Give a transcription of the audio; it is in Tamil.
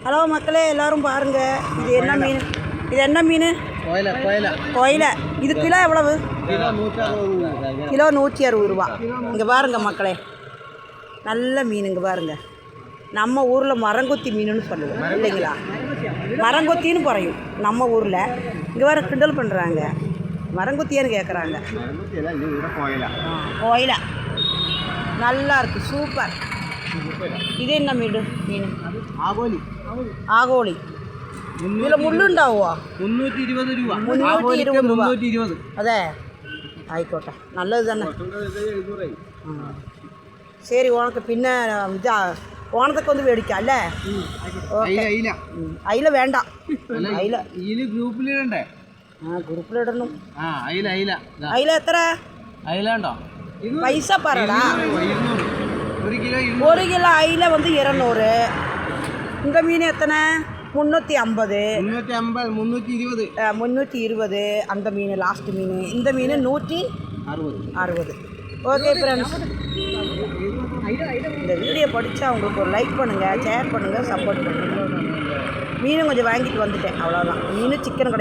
ஹலோ மக்களே, எல்லாரும் பாருங்க. இது என்ன மீன்? இது என்ன மீன்? கோயிலை. இது கிலோ எவ்வளவு? கிலோ 160 ரூபா. இங்கே பாருங்க மக்களே, நல்ல மீன். இங்கே பாருங்க, நம்ம ஊரில் மரங்கொத்தி மீனுன்னு சொல்லுவோம் இல்லைங்களா? மரங்கொத்தின்னு குறையும் நம்ம ஊரில். இங்கே வேறு கிண்டல் பண்ணுறாங்க, மரங்கொத்தியான்னு கேட்குறாங்க. கோயிலை நல்லா இருக்குது, சூப்பர். இது என்ன மீன்? ஆகோலி. இதில் முள்ளுண்டாவோ? 320 രൂപ. 320 രൂപ. അതെ, ആയിക്കോട്ടെ, നല്ലത് തന്നെ. ശരി, ഉണക്ക് പിന്നെ ഇത് ഓണത്തൊക്കെ ഒന്ന് മേടിക്കാം അല്ലേ? അയില വേണ്ട, ഗ്രൂപ്പിലിടണ്ടേ? ഗ്രൂപ്പിലിടണം. അയില എത്ര? പൈസ പറടാ. 1 കിലോ അയില வந்து 200. இந்த மீன் எத்தனை? 350. 320. அந்த மீன் லாஸ்ட் மீன். இந்த மீன் 160. ஓகே ஃப்ரெண்ட்ஸ், இந்த வீடியோ படித்தா உங்களுக்கு ஒரு லைக் பண்ணுங்கள், ஷேர் பண்ணுங்கள், சப்போர்ட் பண்ணுங்கள். மீனும் கொஞ்சம் வாங்கிட்டு வந்துட்டேன், அவ்வளோதான். மீன் சிக்கன்